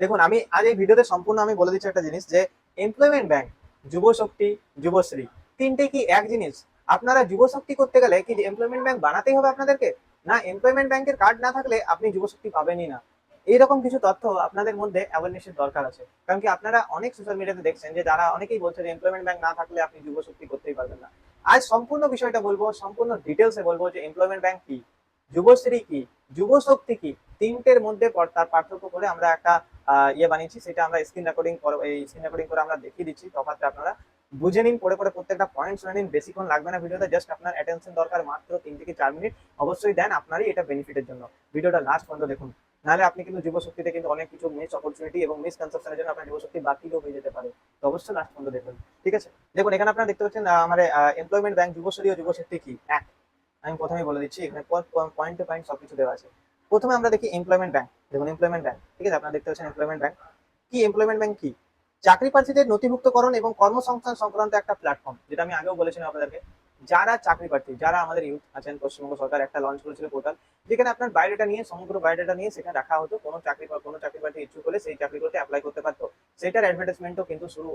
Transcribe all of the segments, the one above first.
দেখুন, আমি আজ এই ভিডিওতে সম্পূর্ণ আমি বলে দিচ্ছি একটা জিনিস যে এমপ্লয়মেন্ট ব্যাংক, যুবশক্তি, যুবশ্রী তিনটে কি এক জিনিস? আপনারা যুবশক্তি করতে গেলে কি এমপ্লয়মেন্ট ব্যাংক বানাতেই হবে আপনাদেরকে? না, এমপ্লয়মেন্ট ব্যাংকের কার্ড না থাকলে আপনি যুবশক্তি পাবেনই না। এইরকম কিছু তথ্য আপনাদের মধ্যে অ্যাওয়ারনেসের দরকার আছে, কারণ কি আপনারা অনেক সোশ্যাল মিডিয়াতে দেখছেন যে যারা অনেকেই বলছে যে এমপ্লয়মেন্ট ব্যাংক না থাকলে আপনি যুবশক্তি করতেই পারবেন না। আজ সম্পূর্ণ বিষয়টা বলবো, সম্পূর্ণ ডিটেলসে বলবো যে এমপ্লয়মেন্ট ব্যাংক কি, যুবশ্রী কি, যুবশক্তি কি, তিনটের মধ্যে তার পার্থক্য করে আমরা একটা ইয়ে বানিয়েছি, সেটা আমরা স্ক্রিন রেকর্ডিং করে, এই স্ক্রিন রেকর্ডিং করে আমরা দেখিয়ে দিচ্ছি। তফাৎটা আপনারা বুঝে নিন, পড়ে পড়ে প্রত্যেকটা পয়েন্ট শুনে নিন। বেশিক্ষণ লাগবে না ভিডিওতে, জাস্ট আপনার অ্যাটেনশন দরকার মাত্র 3 থেকে 4 মিনিট। অবশ্যই দেন, আপনারই এটা বেনিফিটের জন্য। ভিডিওটা লাস্ট পর্যন্ত দেখুন, নাহলে আপনি কিন্তু যুবশক্তিতে কিন্তু অনেক কিছু মিস অপরচুনিটি এবং মিস কনসেপশনের জন্য আপনার যুবশক্তি বাতিলও হয়ে যেতে পারে। তো অবশ্যই লাস্ট পর্যন্ত দেখুন, ঠিক আছে? দেখুন, এখানে আপনারা দেখতে পাচ্ছেন আমার এমপ্লয়মেন্ট ব্যাংক, যুবশ্রী ও যুবশক্তি কি এক। আমি প্রথমেই বলে দিচ্ছি, এখানে পয়েন্ট টু পয়েন্ট সবকিছু দেওয়া আছে। প্রথমে আমরা দেখি এমপ্লয়মেন্ট ব্যাংক। দেখুন, এমপ্লয়মেন্ট ব্যাংক, ঠিক আছে? আপনারা দেখতে পাচ্ছেন এমপ্লয়মেন্ট ব্যাংক কি। এমপ্লয়মেন্ট ব্যাংক কি? চাকরি প্রার্থীদের নথিভুক্তকরণ এবং কর্মসংস্থান সংক্রান্ত একটা প্ল্যাটফর্ম, যেটা আমি আগেও বলেছিলাম আপনাদেরকে। যারা চাকরি প্রার্থী, যারা আমাদের ইউথ আছেন, পশ্চিমবঙ্গ সরকার একটা লঞ্চ করেছিল পোর্টাল, যেখানে আপনার বায়োডাটা নিয়ে, সমগ্র বায়োডাটা নিয়ে সেখানে রাখা হতো। কোনো চাকরি প্রার্থী ইচ্ছুক হলে সেই চাকরিগুলোতে অ্যাপ্লাই করতে পারতো। সেটার অ্যাডভার্টাইজমেন্টও কিন্তু শুরু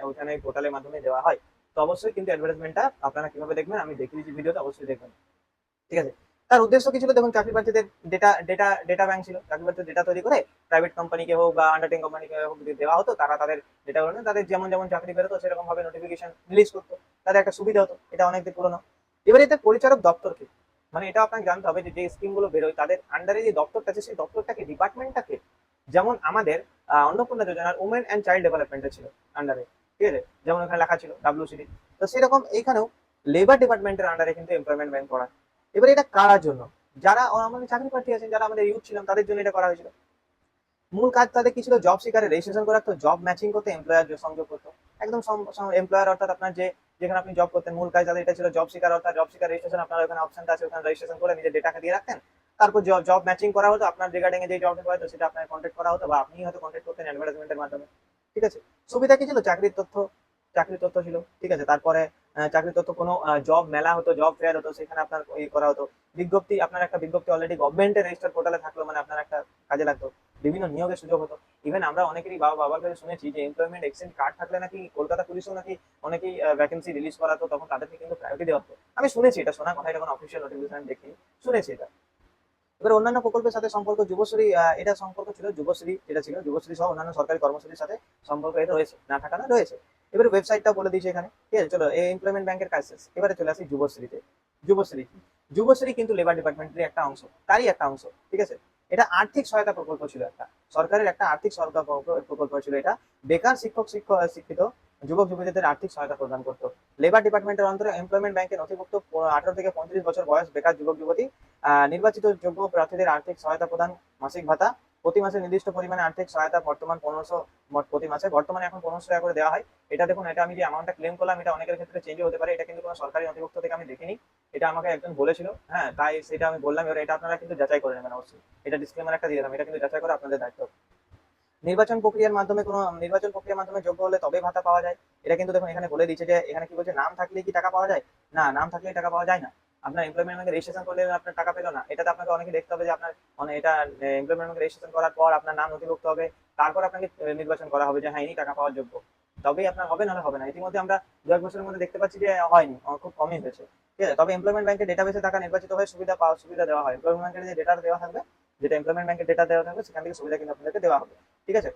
ওখানে পোর্টালের মাধ্যমে দেওয়া হয়। তো অবশ্যই কিন্তু অ্যাডভার্টাইজমেন্টটা আপনারা কিভাবে দেখবেন আমি দেখিয়ে দিচ্ছি ভিডিওতে, অবশ্যই দেখবেন, ঠিক আছে? তার উদ্দেশ্য কি ছিল দেখুন, চাকরি প্রার্থীদের ডেটা ডেটা ডেটা ব্যাংক ছিল। চাকরি প্রার্থীদের ডেটা তৈরি করে প্রাইভেট কোম্পানিকে হোক বা আন্ডারটেকিং কোম্পানিকে হোক যদি দেওয়া হতো, তারা তাদের ডেটাগুলো নিয়ে তাদের যেমন যেমন চাকরি বেরোতো সেরকম ভাবে নোটিফিকেশন রিলিজ করতো। তাদের একটা সুবিধা হতো, এটা অনেকদিন পুরনো। এবার এতে পরিচালক দপ্তরকে, মানে এটা আপনাকে জানতে হবে যে যে স্কিমগুলো বেরোয় তাদের আন্ডারে যে দপ্তরটা আছে, সেই দপ্তরটাকে, ডিপার্টমেন্টটাকে, যেমন আমাদের অন্নপূর্ণা যোজনার উমেন অ্যান্ড চাইল্ড ডেভেলপমেন্টে ছিল আন্ডারে, ঠিক আছে? যেমন ওখানে লেখা ছিল WCD। তো সেরকম এইখানেও লেবার ডিপার্টমেন্টের আন্ডারে কিন্তু এমপ্লয়মেন্ট ব্যাংক করা। এবার এটা কারার জন্য, যারা আমাদের চাকরি প্রার্থী আছেন, যারা আমাদের ইউথ ছিলাম, তাদের জন্য এটা করা হয়েছিল। মূল কাজ তাদের কি ছিল? জব সিকারে রেজিস্ট্রেশন করে রাখতো, জব ম্যাচিং করতে, এমপ্লয়ার সংযোগ করতো। একদম এমপ্লয়ার অর্থাৎ আপনার যে যেখানে আপনি জব করতেন, মূল কাজ তাদের এটা ছিল জব সিকার, অর্থাৎ জব সিকার রেজিস্ট্রেশন। আপনার ওখানে অপশনটা আছে, ওখানে রেজিস্ট্রেশন করে নিজের ডেটাকে দিয়ে রাখতেন। তারপর জব ম্যাচিং করা হতো, আপনার রিগার্ডিং এ যে জবটা হয়তো সেটা আপনার কন্ট্যাক্ট করা হতো, বা আপনি হয়তো কন্ট্যাক্ট করতেন অ্যাডভার্টাইজমেন্টের মাধ্যমে, ঠিক আছে? সুবিধা কি ছিল? চাকরির তথ্য ছিল, ঠিক আছে? তারপরে চাকরির তথ্য, কোনো জব মেলা হতো, জব ফেয়ার হতো, সেখানে আপনার করা হতো। বিজ্ঞপ্তি, আপনার একটা বিজ্ঞপ্তি অলরেডি গভর্নমেন্টের রেজিস্টার পোর্টালে থাকলো, মানে আপনার একটা কাজে লাগতো। বিভিন্ন নিয়োগের সুযোগ হতো। ইভেন আমরা অনেকেরই বাবার কাছে শুনেছি যে এমপ্লয়মেন্ট এক্সচেঞ্জ কার্ড থাকলে নাকি কলকাতা পুলিশও নাকি অনেকেই ভ্যাকেন্সি রিলিজ করাতো, তখন তাদেরকে কিন্তু প্রায়োরিটি দেওয়া হতো। আমি শুনেছি, এটা শোনা কথা, এটা কোনো অফিসিয়াল নোটিফিকেশন দেখিনি, শুনেছি এটা। এবার অন্যান্য প্রকল্পের সাথে সম্পর্ক, যুবশ্রী, এটা সম্পর্ক ছিল যুবশ্রী, যেটা ছিল যুবশ্রী সহ অন্যান্য সরকারি কর্মসূচির সাথে সম্পর্ক এটা রয়েছে, না থাকা না, রয়েছে। এবার ওয়েবসাইটটা বলে দিয়েছে এখানে, ঠিক আছে? চলো, এই এমপ্লয়মেন্ট ব্যাংকের কাজ শেষ, এবারে চলে আসি যুবশ্রীতে। যুবশ্রী কি? যুবশ্রী কিন্তু লেবার ডিপার্টমেন্টের একটা অংশ, তারই একটা অংশ, ঠিক আছে? এটা আর্থিক সহায়তা প্রকল্প ছিল, একটা সরকারের একটা আর্থিক সহায়তা প্রকল্প ছিল এটা। বেকার শিক্ষিত যুবক যুবতীদের আর্থিক সহায়তা প্রদান করতো। লেবার ডিপার্টমেন্টের অন্তরে এমপ্লয়মেন্ট ব্যাংকে নথিভুক্ত 18 থেকে 35 বছর বয়স বেকার যুবক যুবতী, নির্বাচিত যোগ্য প্রার্থীদের আর্থিক সহায়তা প্রদান, মাসিক ভাতা, প্রতি মাসে নির্দিষ্ট পরিমাণে আর্থিক সহায়তা, বর্তমান 1500, মোট প্রতি মাসে, বর্তমানে এখন 1500 টাকা করে দেওয়া হয়। এটা দেখুন, এটা আমি যে অ্যামাউন্টটা ক্লেম করলাম, এটা অনেকের ক্ষেত্রে চেঞ্জ হতে পারে, এটা কিন্তু কোনো সরকারি নথিভুক্ত থেকে আমি দেখিনি। এটা আমাকে একজন বলেছিল, হ্যাঁ, তাই সেটা আমি বললাম। এবার এটা আপনারা কিন্তু যাচাই করে নেবেন অবশ্যই, এটা ডিসক্লেমার একটা দিয়ে দিলাম, এটা কিন্তু যাচাই করে আপনাদের দায়িত্ব। নির্বাচন প্রক্রিয়ার মাধ্যমে যোগ্য হলে তবে ভাতা পাওয়া যায়। এটা কিন্তু দেখুন এখানে বলে দিচ্ছে যে, এখানে কি বলছে, নাম থাকলে কি টাকা পাওয়া যায়? না, নাম থাকলে টাকা পাওয়া যায় না। আপনার এমপ্লয়মেন্ট ব্যাংকে রেজিস্ট্রেশন করলে আপনার টাকা পেলো না, এটাতে আপনাকে অনেকে দেখতে হবে যে আপনার এটা এমপ্লয়মেন্ট ব্যাংকে রেজিস্ট্রেশন করার পর আপনার নাম নথিভুক্ত হবে। তারপর আপনাকে নির্বাচন করা হবে যে হ্যাঁ, ইনি টাকা পাওয়ার যোগ্য। তবেই আপনার হবে, নাহলে হবে না। ইতিমধ্যে আমরা 2 এক বছরের মধ্যে দেখতে পাচ্ছি যে হয়নি, খুব কমই হয়েছে, ঠিক আছে? তবে এমপ্লয়মেন্ট ব্যাংকের ডেটাবেসে টাকা নির্বাচিত হয়ে সুবিধা দেওয়া হয়। এমপ্লয়মেন্ট ব্যাংকের যে ডেটা দেওয়া থাকবে, যেটা এমপ্লয়মেন্ট ব্যাংকের ডেটা দেওয়া থাকবে, সেখান থেকে সুবিধা কিন্তু আপনাদেরকে দেওয়া হবে, ঠিক আছে?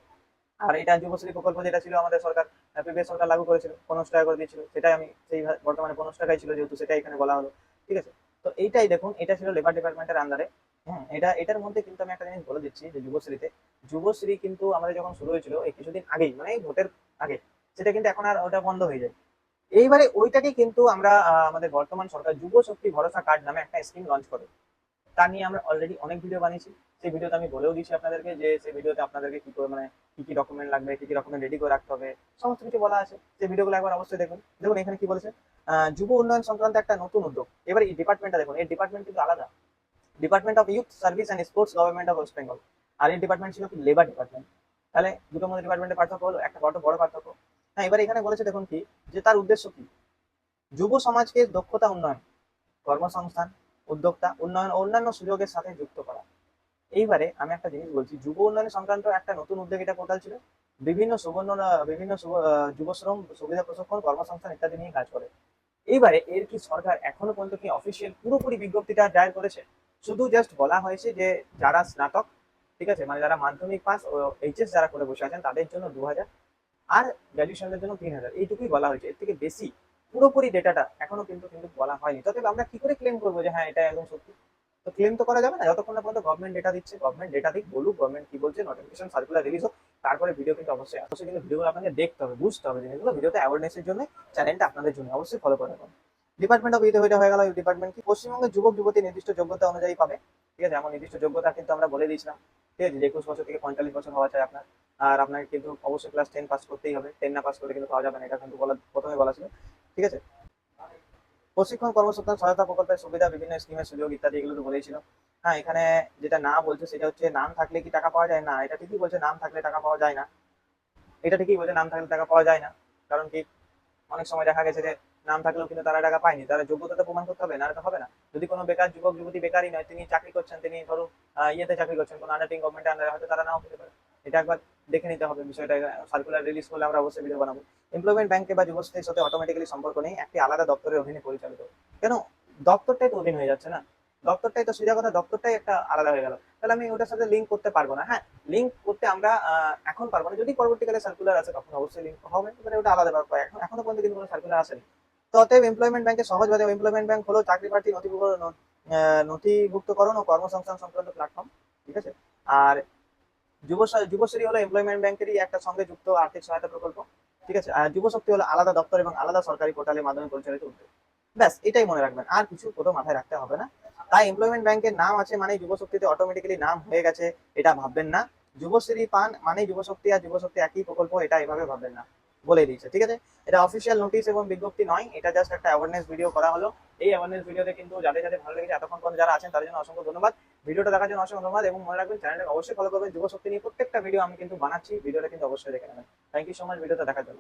আর এটা যুবশ্রী প্রকল্প যেটা ছিল আমাদের সরকার, প্রিভিয়াস সরকার লাগু করেছিল, 1500 টাকা করে দিয়েছিল, সেটাই আমি সেই বর্তমানে 1500 টাকাই ছিল, যেহেতু সেটাই এখানে বলা হলো, ঠিক আছে? তো এইটাই দেখুন, এটা ছিল লেবার ডিপার্টমেন্টের আন্ডারে। হ্যাঁ, এটার মধ্যে কিন্তু আমি একটা জিনিস বলে দিচ্ছি যে যুবশ্রী কিন্তু আমাদের যখন শুরু হয়েছিল এই কিছুদিন আগেই, মানে এই ভোটের আগে, সেটা কিন্তু এখন আর ওটা বন্ধ হয়ে যায়। এইবারে ওইটাকে কিন্তু আমরা আমাদের বর্তমান সরকার যুব শক্তি ভরসা কার্ড নামে একটা স্কিম লঞ্চ করে। তা নিয়ে আমরা অলরেডি অনেক ভিডিও বানিয়েছি। সেই ভিডিওতে আমি বলেও দিয়েছি আপনাদেরকে যে সেই ভিডিওতে আপনাদেরকে কি করে, মানে কি কি ডকুমেন্ট লাগবে, কি কি ডকুমেন্ট রেডি করে রাখতে হবে, সমস্ত কিছু বলা আছে। সেই ভিডিওগুলো একবার অবশ্যই দেখুন। দেখুন এখানে কি বলেছে, যুব উন্নয়ন সংক্রান্ত একটা নতুন উদ্যোগ। এবার এই ডিপার্টমেন্টটা দেখুন, এই ডিপার্টমেন্ট কিন্তু আলাদা। Department of youth service and sports, government of West Bengal. আর এই ডিপার্টমেন্ট ছিল কি, লেবার ডিপার্টমেন্ট। তাহলে দুটোর মধ্যে ডিপার্টমেন্টের পার্থক্য হলো, একটা বড় বড় পার্থক্য। হ্যাঁ, এবার এখানে বলেছে দেখুন কি, যে তার উদ্দেশ্য কি, যুব সমাজকে দক্ষতা উন্নয়ন, কর্মসংস্থান, উদ্যোক্তা উন্নয়ন ও অন্যান্য সুযোগের সাথে যুক্ত করা। এইবারে আমি একটা জিনিস বলছি, যুব উন্নয়ন সংক্রান্ত একটা নতুন উদ্যোগিতা পোর্টাল ছিল, বিভিন্ন যুবশ্রম সুবিধা প্রশিক্ষণ কর্মসংস্থান ইত্যাদি নিয়ে কাজ করে। এইবারে এর কি সরকার এখনো পর্যন্ত কি অফিসিয়াল পুরোপুরি বিজ্ঞপ্তিটা জারি করেছে? শুধু জাস্ট বলা হয়েছে যে যারা স্নাতক, ঠিক আছে, মানে যারা মাধ্যমিক পাস ও এইচএস যারা করে বসে আছেন তাদের জন্য 2,000, আর গ্র্যাজুয়েশনের জন্য 3,000, এইটুকুই বলা হয়েছে। এর থেকে বেশি পুরোপুরি ডেটাটা এখনো কিন্তু কিন্তু বলা হয়নি। তবে আমরা কি করে ক্লেম করবো যে হ্যাঁ এটা একদম সত্যি? তো ক্লেম তো করা যাবে না যতক্ষণ না পর্যন্ত গভর্নমেন্ট ডেটা দিচ্ছে। গভর্নমেন্ট ডেটা দিক, বলুক গভর্নমেন্ট কি বলছে, নোটিফিকেশন সার্কুলার রিলিজ হোক, তারপরে ভিডিও কিন্তু অবশ্যই অবশ্যই কিন্তু ভিডিওগুলো আপনাকে দেখতে হবে, বুঝতে হবে জিনিসগুলো। ভিডিওতে অ্যাওয়ারনেসের জন্য চ্যানেলটা আপনাদের জন্য অবশ্যই ফলো করে রাখুন। ডিপার্টমেন্ট অফ ইউথ এটা হয়ে গেল। ডিপার্টমেন্ট কি পশ্চিমবঙ্গের যুবক যুবতী নির্দিষ্ট যোগ্যতা অনুযায়ী পাবে, ঠিক আছে। এমন নির্দিষ্ট যোগ্যতা কিন্তু আমরা বলে দিয়েছিলাম, ঠিক আছে, যে 21 বছর থেকে 45 বছর হওয়া চাই আপনার। আর আপনাকে কিন্তু অবশ্যই ক্লাস 10 পাস করতেই হবে, 10 না পাস করলে কিন্তু পাওয়া যাবে না, এটা কিন্তু প্রথমে বলা ছিল, ঠিক আছে। প্রশিক্ষণ কর্মসংস্থান সহায়তা প্রকল্পের সুবিধা, বিভিন্ন স্কিমের সুযোগ ইত্যাদি এগুলো তো বলেছিল। হ্যাঁ, এখানে যেটা না বলছে সেটা হচ্ছে নাম থাকলে কি টাকা পাওয়া যায় না, এটা ঠিকই বলছে নাম থাকলে টাকা পাওয়া যায় না। এটা ঠিকই বলছে নাম থাকলে টাকা পাওয়া যায় না। কারণ কি, অনেক সময় দেখা গেছে যে নাম থাকলেও কিন্তু তারা টাকা পায়নি, তারা যোগ্যতা প্রমাণ করতে হবে, না তো হবে না। যদি কোনো বেকার যুবক যুবতী বেকারই নয়, তিনি চাকরি করছেন, তিনি ধরুন ইয়েতে চাকরি করছেন কোনো আন্ডারটেকিং গভর্নমেন্টের আন্ডারে, হয়তো তারা নাও পেতে পারে। এটা একবার দেখে নিতে হবে বিষয়টা। সার্কুলার রিলিজ করলে আমরা অবশ্যই ভিডিও বানাবো। এমপ্লয়মেন্ট ব্যাংকে বা যুবশ্রীর সাথে অটোমেটিক্যালি সম্পর্ক নেই, একটি আলাদা দপ্তরের অধীনে পরিচালিত। কেন? দপ্তরটাই তো অধীন হয়ে যাচ্ছে না, দপ্তরটাই তো সোজা কথা, দপ্তরটাই একটা আলাদা হয়ে গেল। তাহলে আমি ওটার সাথে লিঙ্ক করতে পারবো না। হ্যাঁ, লিঙ্ক করতে আমরা এখন পারবো না, যদি পরবর্তীকালে সার্কুলার আছে তখন অবশ্যই লিঙ্ক হবে, এবারে ওটা আলাদা ব্যাপার। এখনো পর্যন্ত কিন্তু কোনো সার্কুলার আসেনি। তো অতএব এমপ্লয়মেন্ট ব্যাংকে সহজভাবে, এমপ্লয়মেন্ট ব্যাংক হলো চাকরি প্রার্থী নথিভুক্তকরণ ও কর্মসংস্থান সংক্রান্ত প্ল্যাটফর্ম, ঠিক আছে। আর যুবশ্রী হলো এমপ্লয়মেন্ট ব্যাংকেরই একটা সঙ্গে যুক্ত আর্থিক সহায়তা প্রকল্প, ঠিক আছে। আর যুবশক্তি হলো আলাদা দপ্তর এবং আলাদা সরকারি পোর্টালের মাধ্যমে পরিচালিত উদ্যোগ। ব্যাস এটাই মনে রাখবেন, আর কিছু কোথাও মাথায় রাখতে হবে না। তাই এমপ্লয়মেন্ট ব্যাংকের নাম আছে মানে যুবশক্তিতে অটোমেটিক্যালি নাম হয়ে গেছে, এটা ভাববেন না। যুবশ্রী পান মানে যুবশক্তি আর যুবশক্তি একই প্রকল্প, এটা এভাবে ভাববেন না, বলে দিয়েছে, ঠিক আছে। এটা অফিসিয়াল নোটিশ এবং বিজ্ঞপ্তি নয়, এটা জাস্ট একটা অ্যাওয়ারনেস ভিডিও করা হলো। এই অ্যাওয়ারনেস ভিডিওতে কিন্তু যাদের যাদের ভালো লেগেছে এতক্ষণ পর্যন্ত যারা আছেন তাদের জন্য অসংখ্য ধন্যবাদ। ভিডিওটা দেখার জন্য অসংখ্য ধন্যবাদ, এবং মনে রাখবেন চ্যানেলটাকে অবশ্যই ফলো করবেন। যুবশক্তি নিয়ে প্রত্যেকটা ভিডিও আমি কিন্তু বানাচ্ছি, ভিডিওটা কিন্তু অবশ্যই দেখে নেবেন। থ্যাংক ইউ সো মাচ ভিডিওটা দেখার জন্য।